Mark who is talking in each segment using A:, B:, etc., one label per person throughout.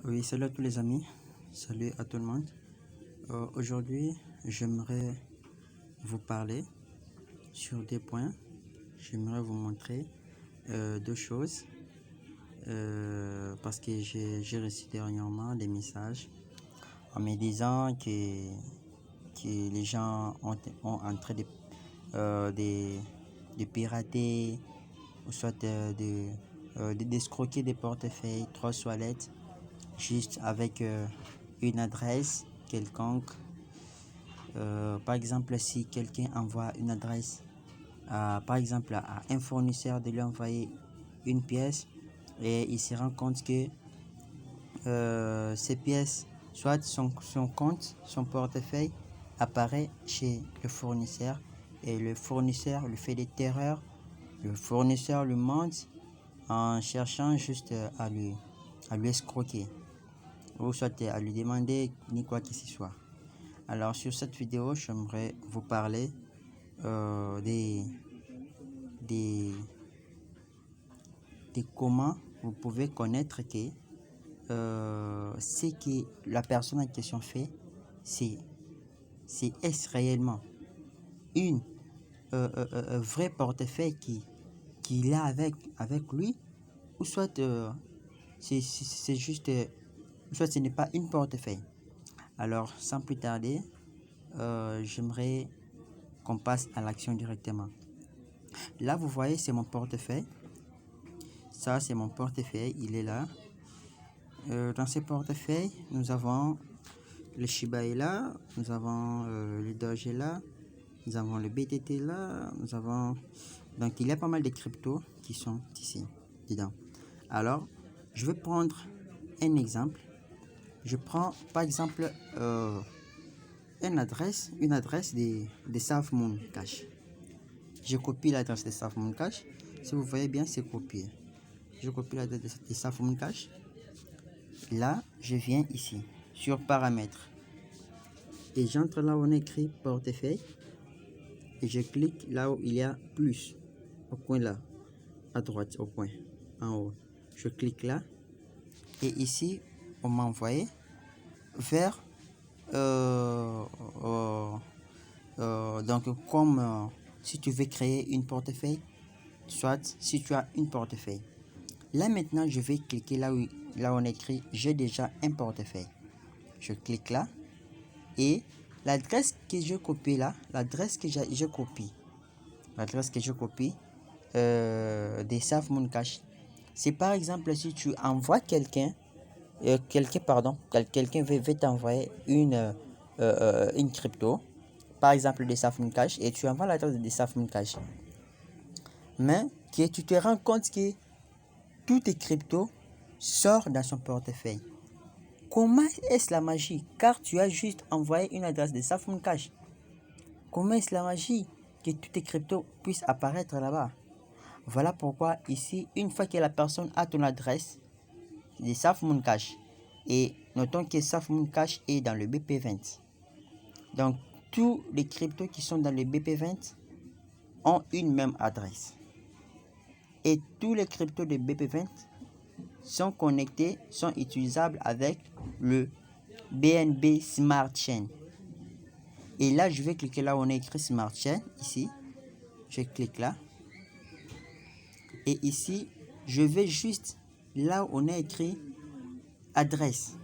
A: Oui, salut à tous les amis, salut à tout le monde. Aujourd'hui, j'aimerais vous parler sur des points. J'aimerais vous montrer deux choses parce que j'ai reçu dernièrement des messages en me disant que les gens ont en train de pirater ou soit d'escroquer des portefeuilles, trois toilettes juste avec une adresse quelconque. Par exemple, si quelqu'un envoie une adresse par exemple à un fournisseur de lui envoyer une pièce et il se rend compte que ces pièces, soit son compte, son portefeuille apparaît chez le fournisseur et le fournisseur lui fait des terreurs, le fournisseur lui mente en cherchant juste à lui escroquer ou soit à lui demander ni quoi que ce soit. Alors sur cette vidéo, j'aimerais vous parler des comment vous pouvez connaître que ce que la personne en question fait, c'est est-ce réellement une vrai portefeuille qu'il a avec lui ou soit c'est juste soit ce n'est pas une portefeuille. Alors sans plus tarder, j'aimerais qu'on passe à l'action directement. Là, vous voyez, c'est mon portefeuille. Ça, c'est mon portefeuille. Il est là. Dans ce portefeuille, nous avons le Shiba est là. Nous avons le Doge est là. Nous avons le BTT là. Nous avons... Donc, il y a pas mal de cryptos qui sont ici, dedans. Alors, je vais prendre un exemple. Je prends, par exemple, une adresse de SafeMoon Cash. Je copie l'adresse de SafeMoon Cash. Si vous voyez bien, c'est copié. Je copie l'adresse de SafeMoon Cash. Là, je viens ici, sur paramètres. Et j'entre là où on écrit portefeuille. Et je clique là où il y a plus. Au coin là. À droite, au coin. En haut. Je clique là. Et ici, on m'a envoyé vers... donc, comme si tu veux créer une portefeuille, soit si tu as une portefeuille. Là maintenant, je vais cliquer là où on écrit j'ai déjà un portefeuille. Je clique là et l'adresse que je copie là, l'adresse que je copie, des SafeMoon Cash. C'est par exemple si tu envoies quelqu'un veut t'envoyer une crypto, par exemple des SafeMoon Cash, et tu envoies l'adresse des SafeMoon Cash. Mais que tu te rends compte que tout tes cryptos sort dans son portefeuille. Comment est-ce la magie? Car tu as juste envoyé une adresse de SafeMoon Cash. Comment est-ce la magie que tous tes cryptos puissent apparaître là-bas? Voilà pourquoi ici, une fois que la personne a ton adresse de SafeMoon Cash, et notons que SafeMoon Cash est dans le BP20. Donc, tous les cryptos qui sont dans le BP20 ont une même adresse. Et tous les cryptos de BP20 sont connectés, sont utilisables avec le BNB Smart Chain. Et là, je vais cliquer là où on a écrit Smart Chain, ici. Je clique là. Et ici, je vais juste là où on a écrit adresse.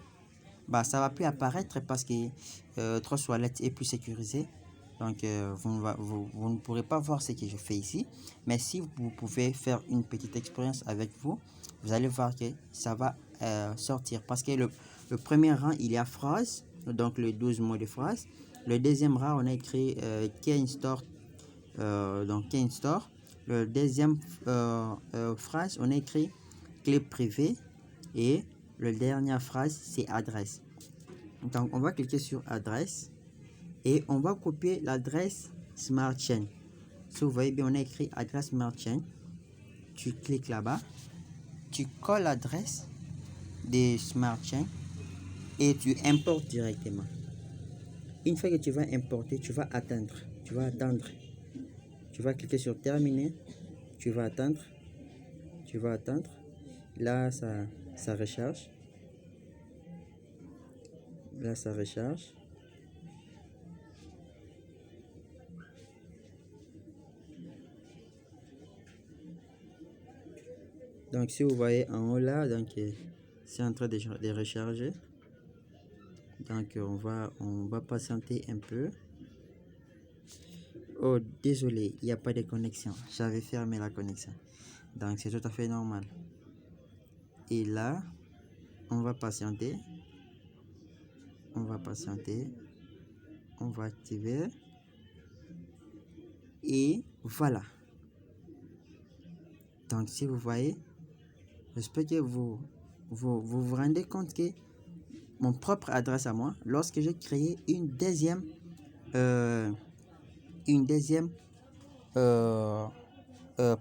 A: Bah, ça va plus apparaître parce que Trustwallet est plus sécurisé. Donc, vous ne pourrez pas voir ce que je fais ici. Mais si vous pouvez faire une petite expérience avec vous, vous allez voir que ça va sortir. Parce que le premier rang, il y a phrase, donc le 12 mots de phrase. Le deuxième rang, on a écrit Key Store, donc Key Store. Le deuxième phrase, on a écrit clé privée. Et la dernière phrase, c'est adresse. Donc, on va cliquer sur adresse. Et on va copier l'adresse Smart Chain. Si vous voyez bien, on a écrit adresse Smart Chain. Tu cliques là-bas. Tu colles l'adresse de Smart Chain. Et tu importes directement. Une fois que tu vas importer, tu vas attendre. Tu vas cliquer sur terminer. Tu vas attendre. Là, ça recharge. Là, ça recharge. Donc, si vous voyez en haut là, donc c'est en train de recharger. Donc, on va patienter un peu. Oh, désolé, il n'y a pas de connexion. J'avais fermé la connexion. Donc, c'est tout à fait normal. Et là, on va patienter. On va patienter. On va activer. Et voilà. Donc, si vous voyez, j'espère que vous rendez compte que mon propre adresse à moi, lorsque j'ai créé une deuxième euh,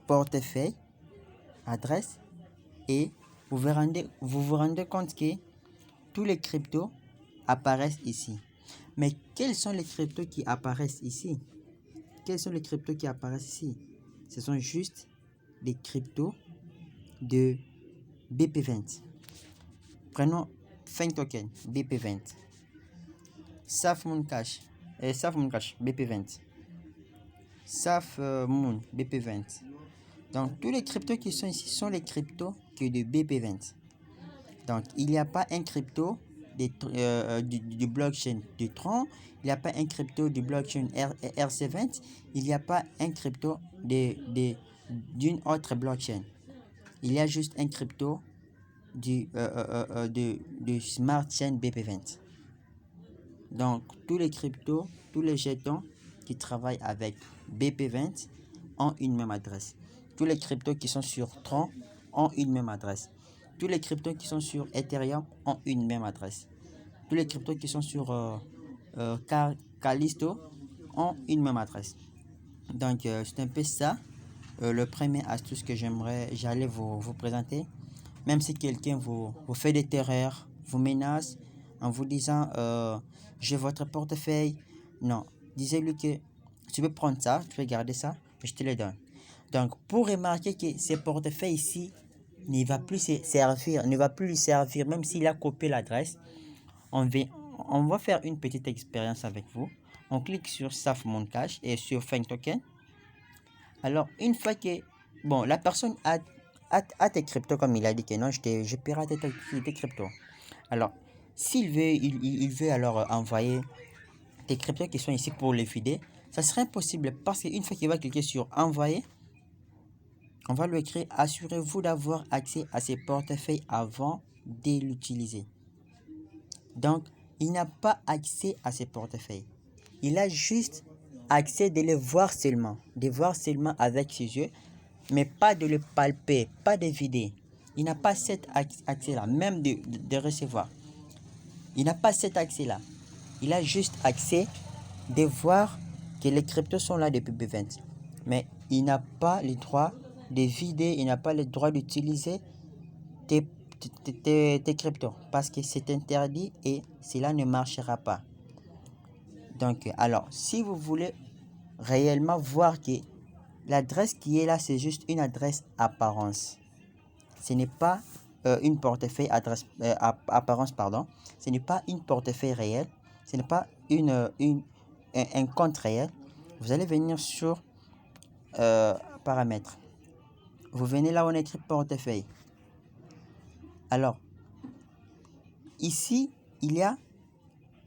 A: portefeuille adresse, et vous vous rendez compte que tous les cryptos apparaissent ici. Mais quels sont les cryptos qui apparaissent ici? Quels sont les cryptos qui apparaissent ici? Ce sont juste des cryptos de BP20. Prenons Feng Token BP20, SafMoon Cash, BP20, SafMoon BP20. Donc tous les cryptos qui sont ici sont les cryptos que de BP20. Donc il n'y a pas un crypto du blockchain de Tron, il n'y a pas un crypto du blockchain RC20, il n'y a pas un crypto d'une autre blockchain. Il y a juste un crypto de Smart Chain BP20. Donc tous les cryptos, tous les jetons qui travaillent avec BP20 ont une même adresse. Tous les cryptos qui sont sur Tron ont une même adresse. Tous les cryptos qui sont sur Ethereum ont une même adresse. Tous les cryptos qui sont sur Callisto ont une même adresse. Donc c'est un peu ça le premier astuce que j'allais vous présenter. Même si quelqu'un vous fait des terreurs, vous menace en vous disant j'ai votre portefeuille, non, disez-lui que tu peux prendre ça, tu peux garder ça, je te le donne. Donc pour remarquer que ce portefeuille ici ne va plus lui servir, même s'il a copié l'adresse, on va faire une petite expérience avec vous. On clique sur SafMoon Cash et sur Feng Token. Alors une fois que la personne a tes cryptos, comme il a dit que non, je pirate tes cryptos. Alors s'il veut, il veut alors envoyer tes cryptos qui sont ici pour les vider, ça serait impossible, parce qu'une fois qu'il va cliquer sur envoyer, on va lui écrire assurez-vous d'avoir accès à ces portefeuilles avant de l'utiliser. Donc il n'a pas accès à ces portefeuilles, il a juste accès de les voir seulement, avec ses yeux, mais pas de le palper, pas de vider. Il n'a pas cet accès-là, même de recevoir. Il n'a pas cet accès-là. Il a juste accès de voir que les cryptos sont là depuis B20. Mais il n'a pas le droit de vider, il n'a pas le droit d'utiliser tes cryptos, parce que c'est interdit et cela ne marchera pas. Donc, alors, si vous voulez réellement voir que l'adresse qui est là, c'est juste une adresse apparence. Ce n'est pas une portefeuille apparence, pardon. Ce n'est pas une portefeuille réelle. Ce n'est pas un compte réel. Vous allez venir sur paramètres. Vous venez là où on écrit portefeuille. Alors, ici,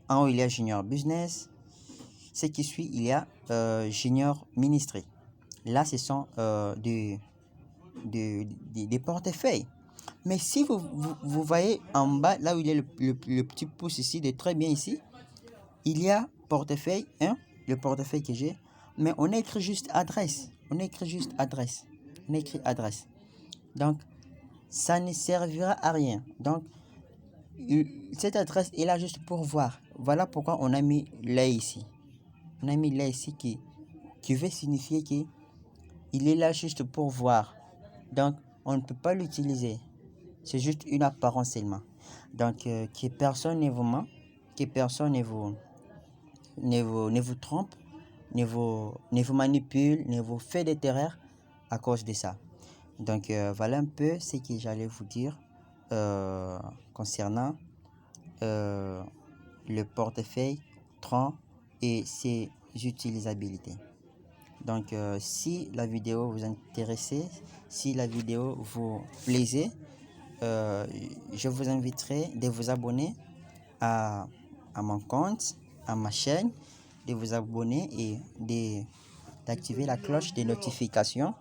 A: en haut, il y a Junior Business. Ce qui suit, il y a Junior Ministry. Là, ce sont des portefeuilles. Mais si vous voyez en bas, là où il y a le petit pouce ici, de très bien ici, il y a portefeuille 1, le portefeuille que j'ai, mais on a écrit juste adresse. On a écrit adresse. Donc, ça ne servira à rien. Donc, cette adresse est là juste pour voir. Voilà pourquoi on a mis là ici. On a mis là ici qui veut signifier que il est là juste pour voir. Donc, on ne peut pas l'utiliser. C'est juste une apparence seulement. Donc, que personne ne vous ment, que personne ne vous trompe, ne vous manipule, ne vous fait des terreurs à cause de ça. Donc, voilà un peu ce que j'allais vous dire concernant le portefeuille Tron et ses utilisabilités. Donc, si la vidéo vous intéressait, si la vidéo vous plaisait, je vous inviterai de vous abonner à mon compte, à ma chaîne, de vous abonner et d'activer la cloche des notifications